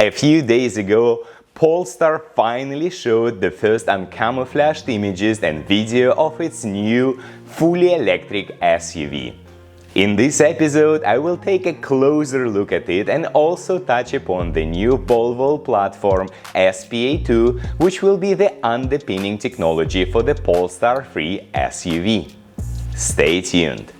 A few days ago, Polestar finally showed the first uncamouflaged images and video of its new, fully electric SUV. In this episode, I will take a closer look at it and also touch upon the new Volvo platform SPA2, which will be the underpinning technology for the Polestar 3 SUV. Stay tuned!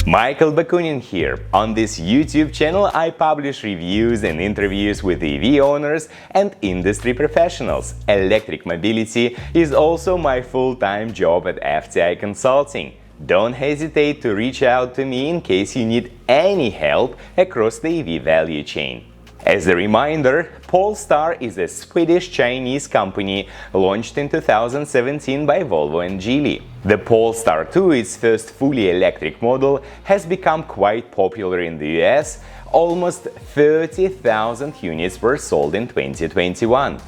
Michael Bakunin here. On this YouTube channel, I publish reviews and interviews with EV owners and industry professionals. Electric mobility is also my full-time job at FTI Consulting. Don't hesitate to reach out to me in case you need any help across the EV value chain. As a reminder, Polestar is a Swedish-Chinese company launched in 2017 by Volvo and Geely. The Polestar 2, its first fully electric model, has become quite popular in the US. Almost 30,000 units were sold in 2021.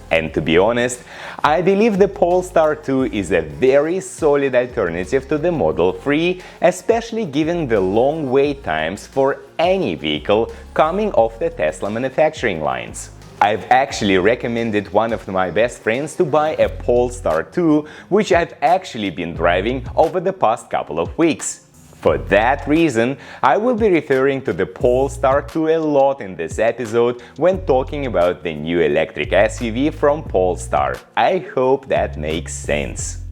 And to be honest, I believe the Polestar 2 is a very solid alternative to the Model 3, especially given the long wait times for any vehicle coming off the Tesla manufacturing lines. I've actually recommended one of my best friends to buy a Polestar 2, which I've actually been driving over the past couple of weeks. For that reason, I will be referring to the Polestar 2 a lot in this episode when talking about the new electric SUV from Polestar. I hope that makes sense.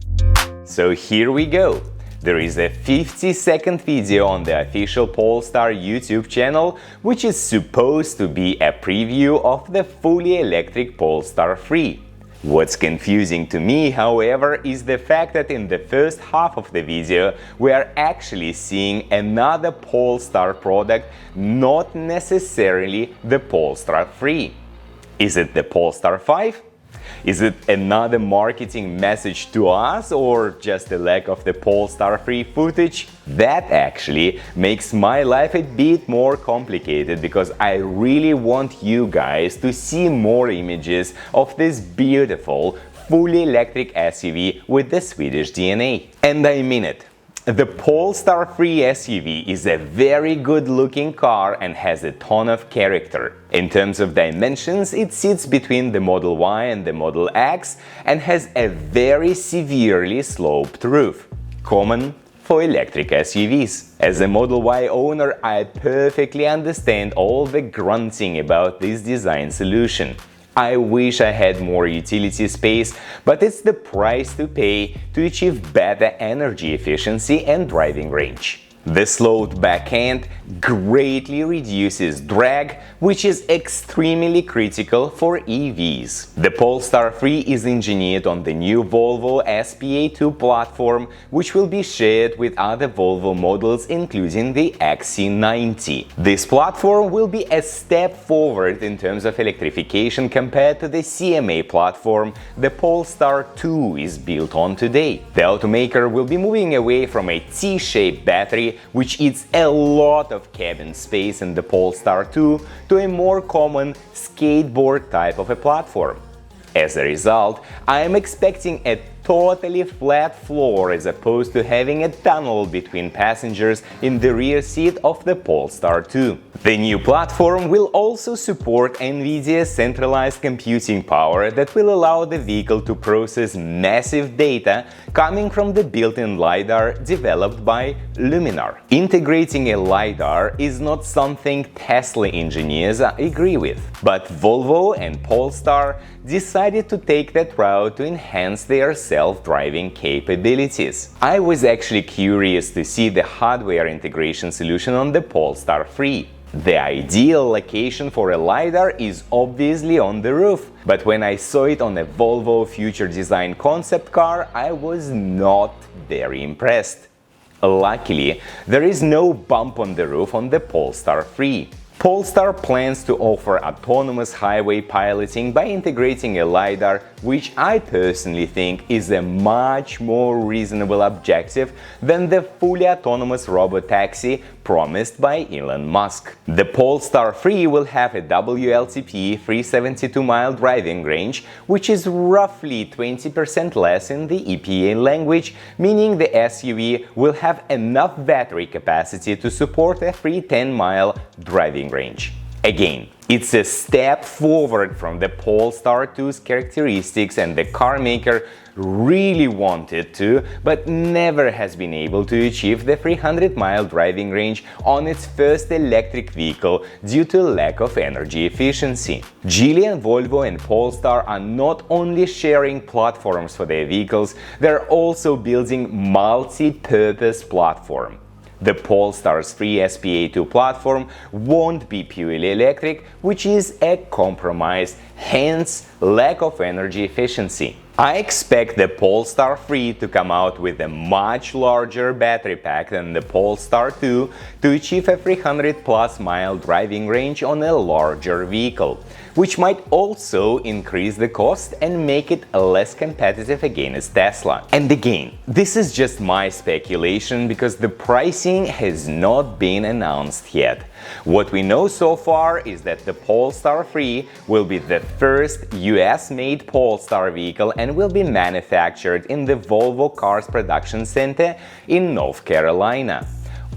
So here we go. There is a 50-second video on the official Polestar YouTube channel, which is supposed to be a preview of the fully electric Polestar 3. What's confusing to me, however, is the fact that in the first half of the video we are actually seeing another Polestar product, not necessarily the Polestar 3. Is it the Polestar 5? Is it another marketing message to us, or just a lack of the Polestar 3 footage? That actually makes my life a bit more complicated, because I really want you guys to see more images of this beautiful, fully electric SUV with the Swedish DNA. And I mean it. The Polestar 3 SUV is a very good-looking car and has a ton of character. In terms of dimensions, it sits between the Model Y and the Model X and has a very severely sloped roof, common for electric SUVs. As a Model Y owner, I perfectly understand all the grunting about this design solution. I wish I had more utility space, but it's the price to pay to achieve better energy efficiency and driving range. The sloped back end greatly reduces drag, which is extremely critical for EVs. The Polestar 3 is engineered on the new Volvo SPA2 platform, which will be shared with other Volvo models, including the XC90. This platform will be a step forward in terms of electrification compared to the CMA platform the Polestar 2 is built on today. The automaker will be moving away from a T-shaped battery, which eats a lot of cabin space in the Polestar 2, to a more common skateboard type of a platform. As a result, I am expecting a totally flat floor as opposed to having a tunnel between passengers in the rear seat of the Polestar 2. The new platform will also support NVIDIA's centralized computing power that will allow the vehicle to process massive data coming from the built-in LiDAR developed by Luminar. Integrating a LiDAR is not something Tesla engineers agree with, but Volvo and Polestar decided to take that route to enhance their self-driving capabilities. I was actually curious to see the hardware integration solution on the Polestar 3. The ideal location for a LiDAR is obviously on the roof, but when I saw it on a Volvo future design concept car, I was not very impressed. Luckily, there is no bump on the roof on the Polestar 3. Polestar plans to offer autonomous highway piloting by integrating a LiDAR, which I personally think is a much more reasonable objective than the fully autonomous robotaxi promised by Elon Musk. The Polestar 3 will have a WLTP 372-mile driving range, which is roughly 20% less in the EPA language, meaning the SUV will have enough battery capacity to support a 310-mile driving range. Again, it's a step forward from the Polestar 2's characteristics, and the car maker really wanted to, but never has been able to achieve the 300-mile driving range on its first electric vehicle due to lack of energy efficiency. Geely and Volvo and Polestar are not only sharing platforms for their vehicles, they're also building multi-purpose platform. The Polestar's free SPA2 platform won't be purely electric, which is a compromise, hence lack of energy efficiency. I expect the Polestar 3 to come out with a much larger battery pack than the Polestar 2 to achieve a 300+ mile driving range on a larger vehicle, which might also increase the cost and make it less competitive against Tesla. And again, this is just my speculation because the pricing has not been announced yet. What we know so far is that the Polestar 3 will be the first US-made Polestar vehicle and will be manufactured in the Volvo Cars production center in North Carolina.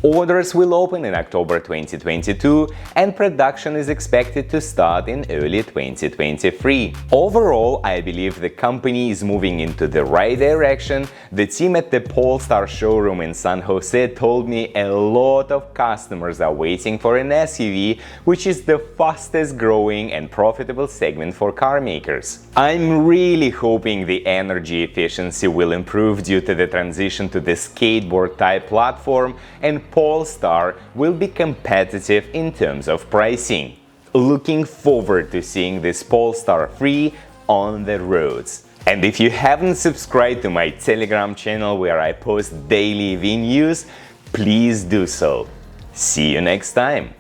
Orders will open in October 2022 and production is expected to start in early 2023. Overall, I believe the company is moving into the right direction. The team at the Polestar showroom in San Jose told me a lot of customers are waiting for an SUV, which is the fastest growing and profitable segment for car makers. I'm really hoping the energy efficiency will improve due to the transition to the skateboard type platform, and Polestar will be competitive in terms of pricing. Looking forward to seeing this Polestar 3 on the roads. And if you haven't subscribed to my Telegram channel where I post daily EV news, please do so. See you next time.